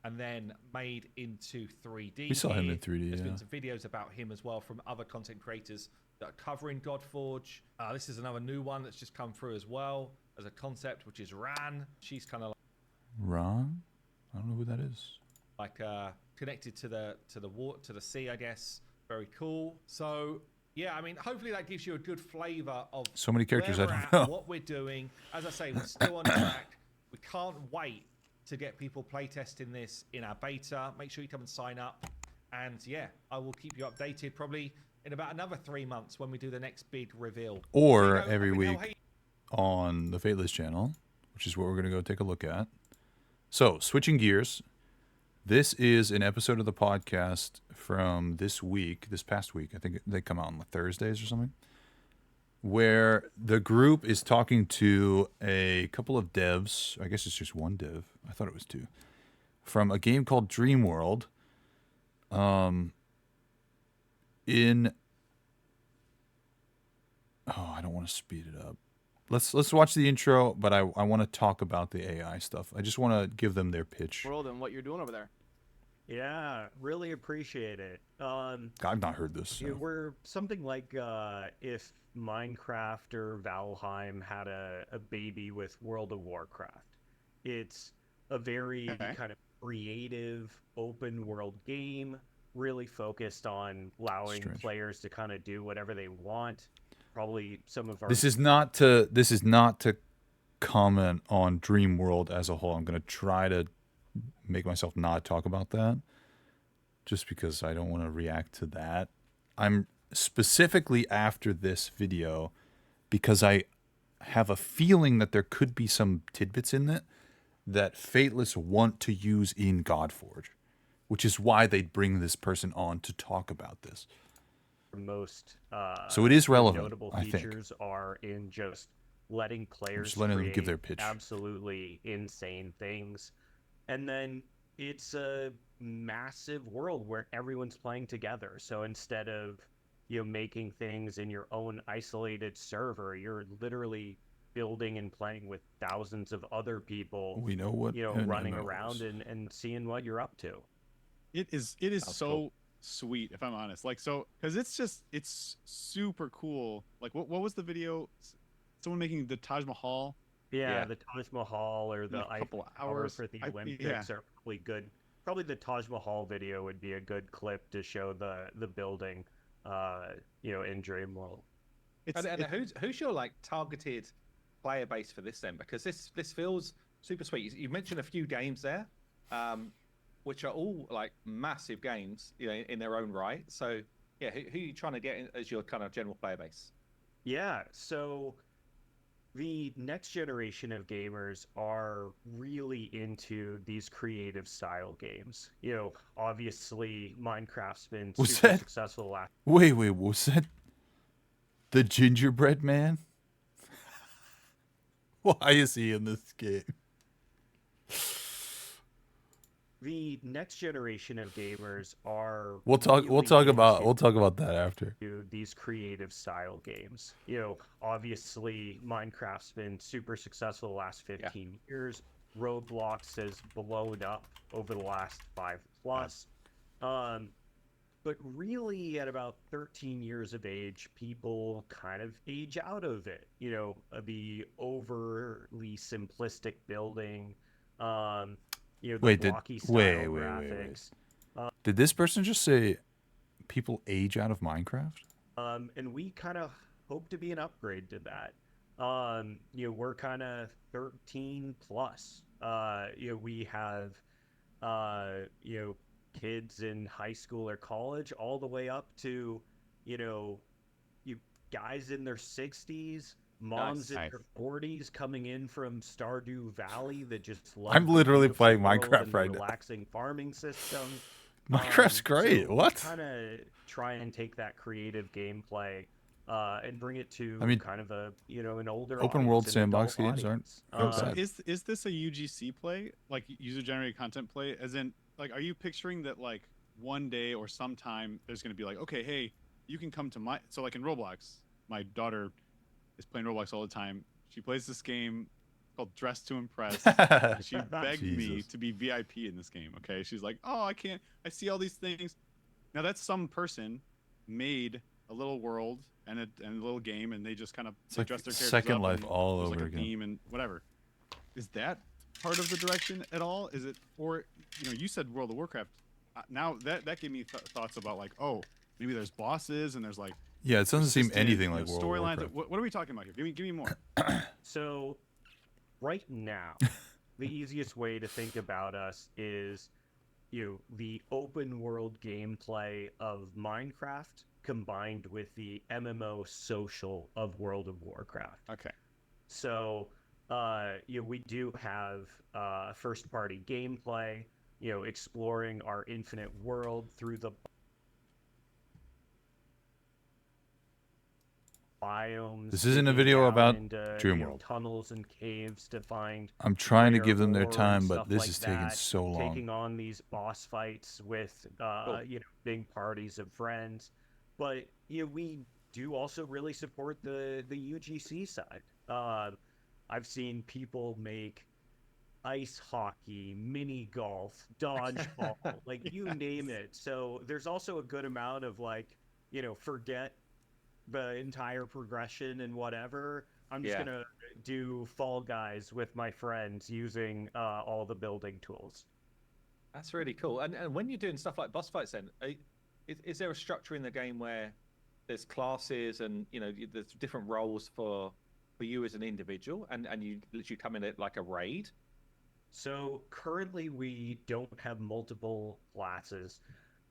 and then made into 3D. We saw him here. in 3D. There's Yeah. been some videos about him as well from other content creators that are covering Godforge. This is another new one that's just come through as well as a concept, which is Ran. She's kind of Ron? I don't know who that is. like connected to the sea, I guess. Very cool. So yeah, I mean, hopefully that gives you a good flavor of So many characters where I we're don't at, know. what we're doing. As I say, we're still on track. We can't wait to get people playtesting this in our beta. Make sure you come and sign up. And yeah, I will keep you updated probably in about another 3 months when we do the next big reveal. Or So, every I mean, week on the Fateless channel, which is what we're going to go take a look at. So, switching gears, this is an episode of the podcast from this past week. I think they come out on Thursdays or something, where the group is talking to a couple of devs. I guess it's just one dev. I thought it was two. From a game called Dream World. I don't want to speed it up. Let's watch the intro, but I want to talk about the AI stuff. I just want to give them their pitch. World and what you're doing over there. Yeah, really appreciate it. I've not heard this. So. We're something like if Minecraft or Valheim had a baby with World of Warcraft. It's a very kind of creative, open world game, really focused on allowing players to kind of do whatever they want. Probably some of our This is not to comment on Dream World as a whole. I'm going to try to make myself not talk about that just because I don't want to react to that. I'm specifically after this video because I have a feeling that there could be some tidbits in it that Fateless want to use in Godforge, which is why they'd bring this person on to talk about this. most so it is relevant. notable I features think. are in just letting players Just letting them create give their pitch. absolutely insane things, and then it's a massive world where everyone's playing together. So instead of making things in your own isolated server, you're literally building and playing with thousands of other people. We know what running MMO around is. and seeing what you're up to. It is so cool. sweet, if I'm honest. Like, so because it's super cool. Like, what was the video? Someone making the Taj Mahal. Yeah, the Taj Mahal or the a couple Eiffel Tower hours for the I- Olympics yeah. are probably good. Probably the Taj Mahal video would be a good clip to show the building, in Dream World. And who's your like targeted player base for this then? Because this feels super sweet. You mentioned a few games there, which are all like massive games, in their own right. So yeah, who are you trying to get in as your kind of general player base? Yeah, so the next generation of gamers are really into these creative style games. Obviously Minecraft's been Was super that- successful last. Wait, was that the gingerbread man? Why is he in this game? The next generation of gamers are We'll talk really about that after. into these creative style games. Obviously Minecraft's been super successful the last 15 years. Roblox has blown up over the last 5 plus. But really at about 13 years of age, people kind of age out of it. The overly simplistic building, the blocky style graphics. Did this person just say people age out of Minecraft? And we kind of hope to be an upgrade to that. We're kind of 13 plus. We have, kids in high school or college, all the way up to, you guys in their 60s, moms in their 40s coming in from Stardew Valley that just love I'm literally the playing world Minecraft and the right now. relaxing farming system. Minecraft's great. What? Kind of try and take that creative gameplay and bring it to kind of a an older Open world audience, an sandbox adult games audience. Is this a UGC play, like user generated content play? As in, like, are you picturing that like one day or sometime there's going to be like, okay, hey, you can come to my, so like in Roblox, my daughter is playing Roblox all the time. She plays this game called Dress to Impress. She begged me Jesus. to be VIP in this game. Okay, she's like, oh, I can't, I see all these things. Now that's some person made a little world and a little game, and they just kind of like dress their characters Second up, Life and all there's over like a again. theme and whatever. Is that part of the direction at all? Is it, or you said World of Warcraft. Now that gave me thoughts about like, oh, maybe there's bosses and there's like Yeah, it doesn't seem persistent, anything like World of storylines. Warcraft. What are we talking about here? Give me more. So, right now, the easiest way to think about us is, the open world gameplay of Minecraft combined with the MMO social of World of Warcraft. Okay. So, we do have first party gameplay, exploring our infinite world through the biomes. This isn't a digging video down about into, Dreamworld. tunnels and caves to find I'm trying to rare give them their ore and time, but stuff this like is taking that, so long. taking on these boss fights with big parties of friends. But we do also really support the UGC side. I've seen people make ice hockey, mini golf, dodgeball, like you name it. So there's also a good amount of like, forget the entire progression and whatever. I'm just gonna do Fall Guys with my friends using all the building tools. That's really cool. And when you're doing stuff like boss fights, then is there a structure in the game where there's classes and there's different roles for you as an individual, and you literally come in at like a raid? So currently we don't have multiple classes.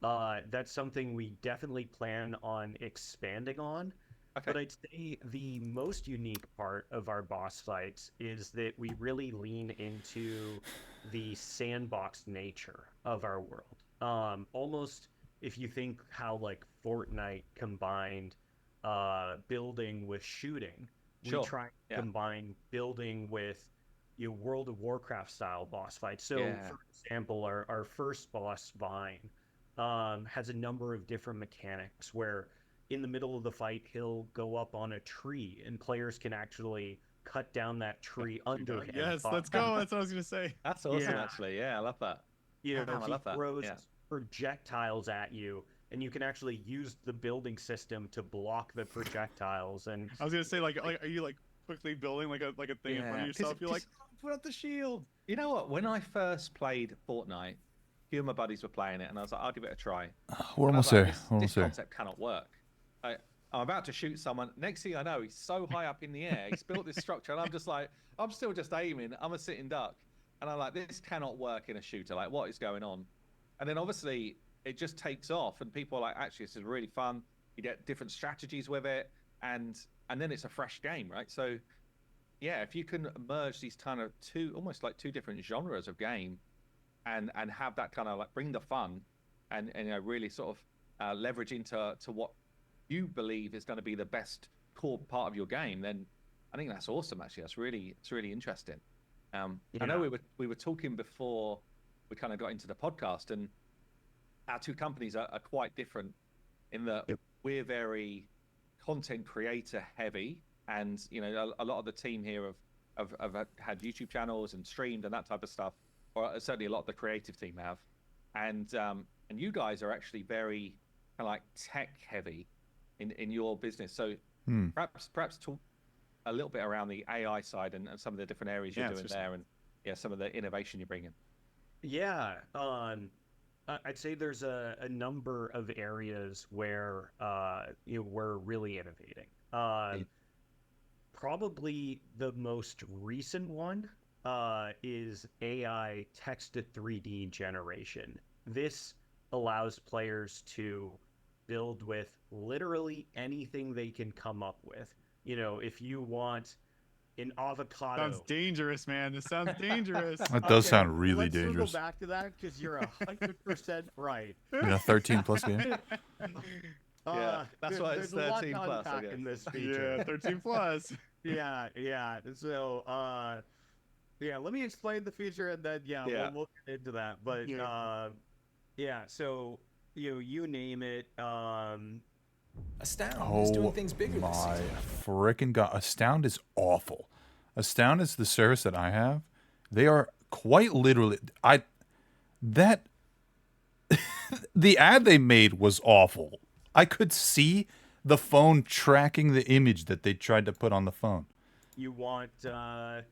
That's something we definitely plan on expanding on. Okay. But I'd say the most unique part of our boss fights is that we really lean into the sandbox nature of our world. Almost if you think how like Fortnite combined building with shooting, Sure. we try to combine building with World of Warcraft style boss fights. So, for example, our first boss, Vine, has a number of different mechanics where in the middle of the fight, he'll go up on a tree and players can actually cut down that tree under him. Yes, let's go. That's what I was going to say. That's awesome, actually. Yeah, I love that. Damn, I love that. He throws projectiles at you, and you can actually use the building system to block the projectiles. And I was going to say, like, are you like quickly building like a thing in front of yourself? You're like, oh, put up the shield. You know what? When I first played Fortnite, a few of my buddies were playing it, and I was like, I'll give it a try. We're almost there. This concept cannot work. I'm about to shoot someone. Next thing I know, he's so high up in the air. He's built this structure, and I'm just like, I'm still just aiming. I'm a sitting duck. And I'm like, this cannot work in a shooter. Like, what is going on? And then obviously, it just takes off, and people are like, actually, this is really fun. You get different strategies with it, and then it's a fresh game, right? So, yeah, if you can merge these kind of almost like two different genres of game, and have that kind of like bring the fun, and really sort of leverage into what you believe is going to be the best core part of your game, then I think that's awesome. Actually, it's really interesting. I know we were talking before we kind of got into the podcast, and our two companies are quite different in that we're very content creator heavy, and a lot of the team here have had YouTube channels and streamed and that type of stuff, or certainly a lot of the creative team have, and you guys are actually very kind of like tech heavy in your business. So perhaps talk a little bit around the AI side and some of the different areas you're doing there, and some of the innovation you're bringing. Yeah, I'd say there's a number of areas where we're really innovating. Probably the most recent one is AI text to 3D generation. This allows players to build with literally anything they can come up with. If you want an avocado. Sounds dangerous, man. This sounds dangerous. That does sound really let's dangerous. Let's circle back to that because you're 100% right. 13 plus game. Yeah, that's why it's 13 plus. I guess. In this feature. Yeah, 13 plus. Yeah. So, let me explain the feature and then we'll get into that. But so you name it. Astound is doing Oh things bigger this my season. freaking god! Astound is awful. Astound is the service that I have. They are quite literally. That the ad they made was awful. I could see the phone tracking the image that they tried to put on the phone. You want a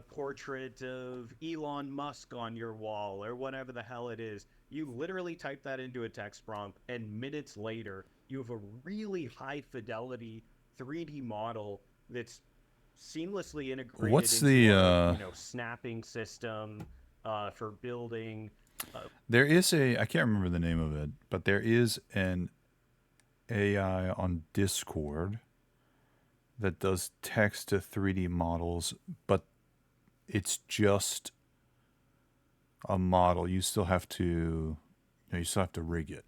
portrait of Elon Musk on your wall or whatever the hell it is. You literally type that into a text prompt, and minutes later, you have a really high fidelity 3D model that's seamlessly integrated What's into the our, snapping system for building. There is I can't remember the name of it, but there is an AI on Discord that does text to 3D models, but it's just a model. You still have to rig it.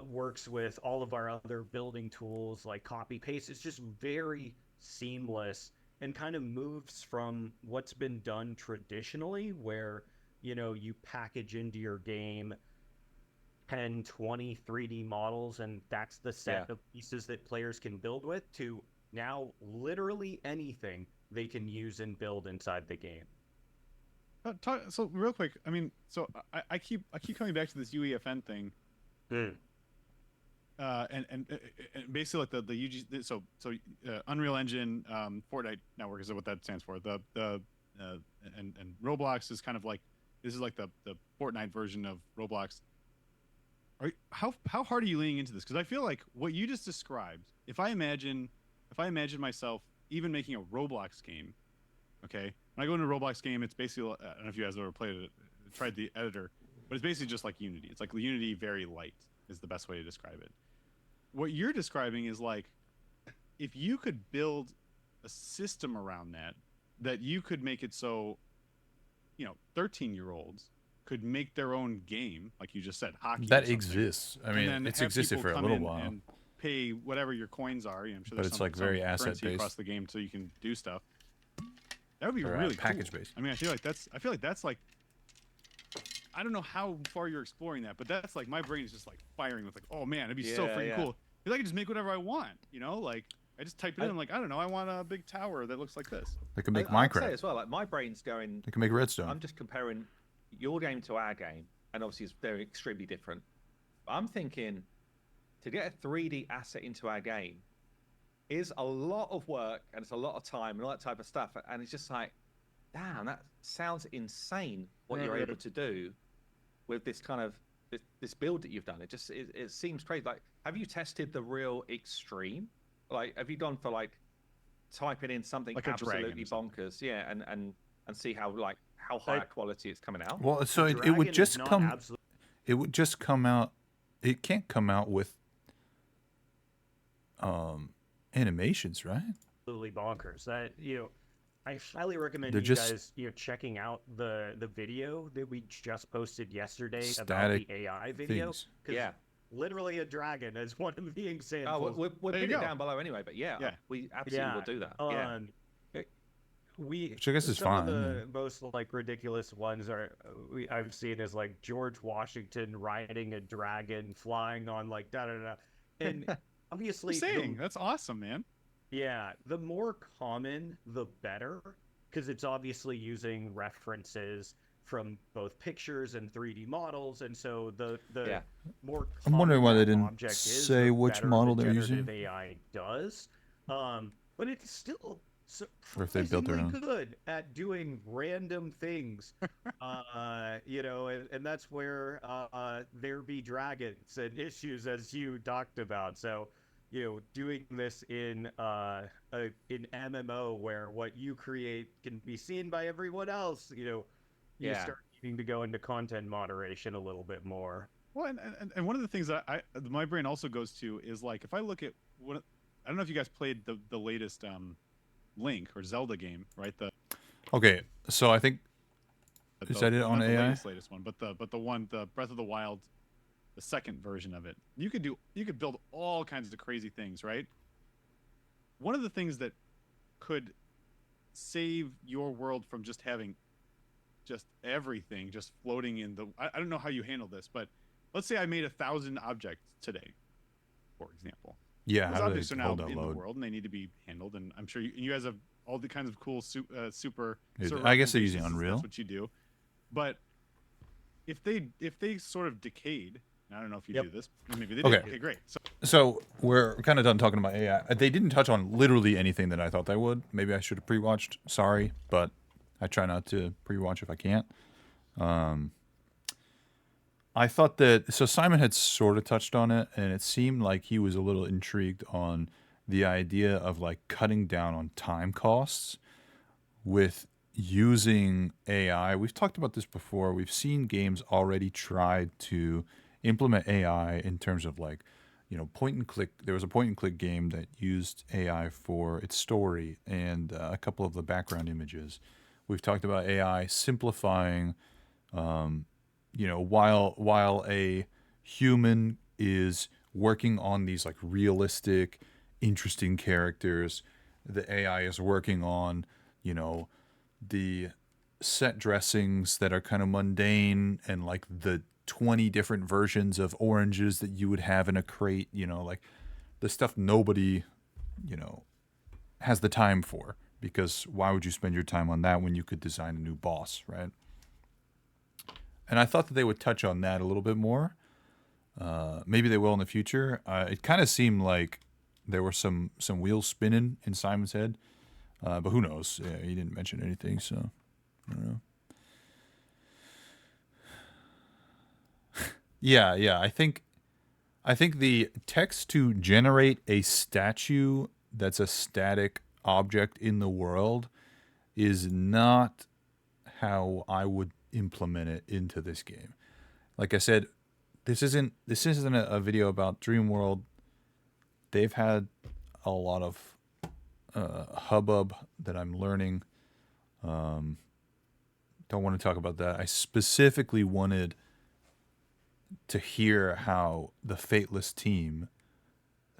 Works with all of our other building tools like copy paste. It's just very seamless and kind of moves from what's been done traditionally, where you package into your game 10 20 3D models and that's the set of pieces that players can build with, to now literally anything they can use and build inside the game. So real quick, I mean, so I keep coming back to this UEFN thing. And basically like the UG, so Unreal Engine Fortnite Network is what that stands for. And Roblox is kind of like, this is like the Fortnite version of Roblox. How hard are you leaning into this? Because I feel like what you just described, if I imagine myself even making a Roblox game, okay, when I go into a Roblox game, it's basically, I don't know if you guys ever tried the editor, but it's basically just like Unity. It's like Unity very light is the best way to describe it. What you're describing is like, if you could build a system around that you could make it so, 13-year-olds could make their own game, like you just said, hockey. That exists. I mean, it's existed for a little while. And pay whatever your coins are. I'm sure but it's like very asset based across the game, so you can do stuff. That would be or, really package cool. based. I mean, I feel like that's like, I don't know how far you're exploring that, but that's like, my brain is just like firing with like, oh man, it'd be so freaking cool. Because I can just make whatever I want, like I just type it in, I'm like, I don't know, I want a big tower that looks like this. They can make I'd Minecraft. say as well, like my brain's going. They can make Redstone. I'm just comparing your game to our game, and obviously they're extremely different. But I'm thinking to get a 3D asset into our game is a lot of work and it's a lot of time and all that type of stuff. And it's just like, damn, that sounds insane what you're able to do with this kind of this build that you've done. It seems crazy. Like, have you tested the real extreme? Like, have you gone for like typing in something like absolutely bonkers? Yeah, and see how high quality it's coming out. Well, so it would just come. It would just come out. It can't come out with animations, right? Absolutely bonkers. That I highly recommend guys checking out the video that we just posted yesterday about the AI video. Yeah, literally a dragon is one of the examples. We'll put it down below anyway. But we absolutely will do that. Which I guess is some fine. of the most like ridiculous ones I've seen is like George Washington riding a dragon, flying on like and obviously that's awesome, man. Yeah, the more common, the better, because it's obviously using references from both pictures and 3D models, and so the more common I'm wondering why they didn't object say is, which model they're using. AI does, but it's still or if they built their own. good at doing random things, and that's where there be dragons and issues, as you talked about. So, doing this in MMO where what you create can be seen by everyone else, you start needing to go into content moderation a little bit more. Well, and one of the things that my brain also goes to is like, if I look at I don't know if you guys played the latest Link or Zelda game, right? Okay, so I think is that it on AI? The latest one, but the Breath of the Wild, the second version of it. You could build all kinds of crazy things, right? One of the things that could save your world from just having just everything just floating in the. I don't know how you handle this, but let's say I made 1,000 objects today, for example. Yeah, Those how do objects they are now hold that in load? the world and they need to be handled. And I'm sure you guys have all the kinds of cool super server I guess they're using optimizations since Unreal. that's what you do. But if they sort of decayed, and I don't know if you Yep. do this, maybe they Okay. did. Okay, great. So we're kind of done talking about AI. They didn't touch on literally anything that I thought they would. Maybe I should have pre-watched. Sorry, but I try not to pre-watch if I can't. I thought that so Simon had sort of touched on it, and it seemed like he was a little intrigued on the idea of like cutting down on time costs with using AI. We've talked about this before. We've seen games already try to implement AI in terms of like, point and click. There was a point and click game that used AI for its story and a couple of the background images. We've talked about AI simplifying, while a human is working on these like realistic, interesting characters, the AI is working on, the set dressings that are kind of mundane and like the 20 different versions of oranges that you would have in a crate, like the stuff nobody, has the time for, because why would you spend your time on that when you could design a new boss, right? And I thought that they would touch on that a little bit more. Maybe they will in the future. It kind of seemed like there were some wheels spinning in Simon's head, but who knows? Yeah, he didn't mention anything, so I don't know. Yeah. I think the text to generate a statue that's a static object in the world is not how I would implement it into this game. Like I said, this isn't a video about Dreamworld. They've had a lot of hubbub that I'm learning. Don't want to talk about that. I specifically wanted to hear how the Fateless team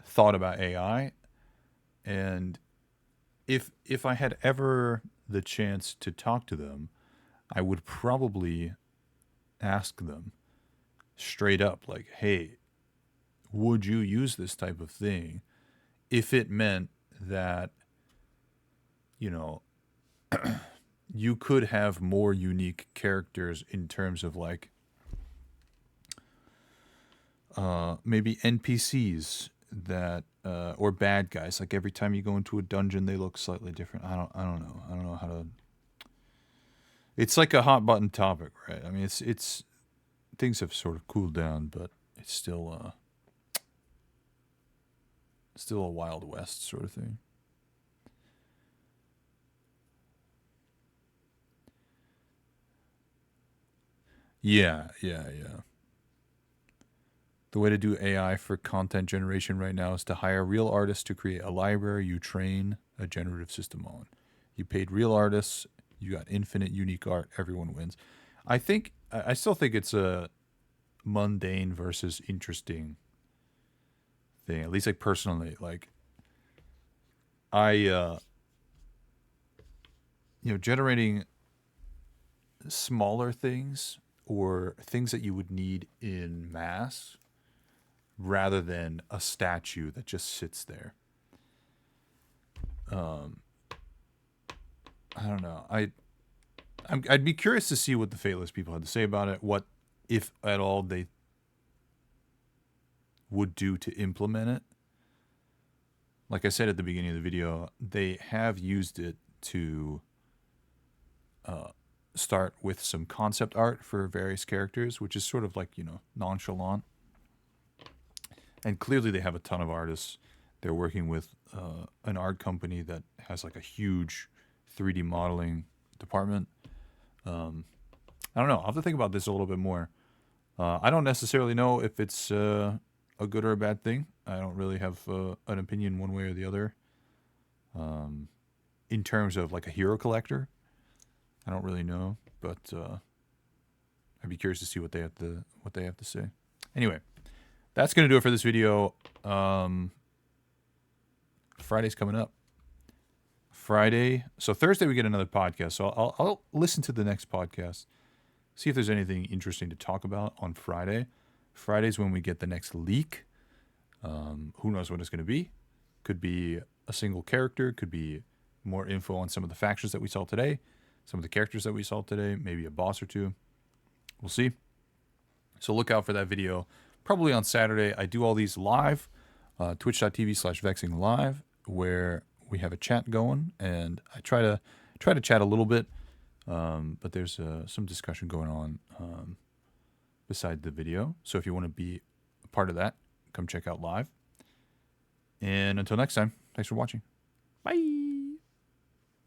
thought about AI, and if I had ever the chance to talk to them, I would probably ask them straight up, like, hey, would you use this type of thing if it meant that, you could have more unique characters in terms of like maybe NPCs that or bad guys. Like every time you go into a dungeon, they look slightly different. I don't know. I don't know how to. It's like a hot button topic, right? I mean, it's things have sort of cooled down, but it's still a Wild West sort of thing. Yeah. The way to do AI for content generation right now is to hire real artists to create a library you train a generative system on. You paid real artists, you got infinite unique art, everyone wins. I still think it's a mundane versus interesting thing, at least like personally. Like I generating smaller things or things that you would need in mass rather than a statue that just sits there. I don't know. I'd be curious to see what the Fateless people had to say about it. What, if at all, they would do to implement it. Like I said at the beginning of the video, they have used it to start with some concept art for various characters, which is sort of like, nonchalant. And clearly they have a ton of artists. They're working with an art company that has like a huge 3D modeling department. I don't know. I'll have to think about this a little bit more. I don't necessarily know if it's a good or a bad thing. I don't really have an opinion one way or the other. In terms of like a hero collector, I don't really know, but I'd be curious to see what they have to say. Anyway, that's gonna do it for this video. Friday's coming up. Friday, so Thursday we get another podcast. So I'll listen to the next podcast, see if there's anything interesting to talk about on Friday. Friday's when we get the next leak. Who knows what it's going to be? Could be a single character. Could be more info on some of the factions that we saw today. Some of the characters that we saw today. Maybe a boss or two. We'll see. So look out for that video. Probably on Saturday. I do all these live. Twitch.tv/vexinglive, where we have a chat going, and I try to chat a little bit, but there's some discussion going on beside the video. So if you want to be a part of that, come check out live. And until next time, thanks for watching. Bye.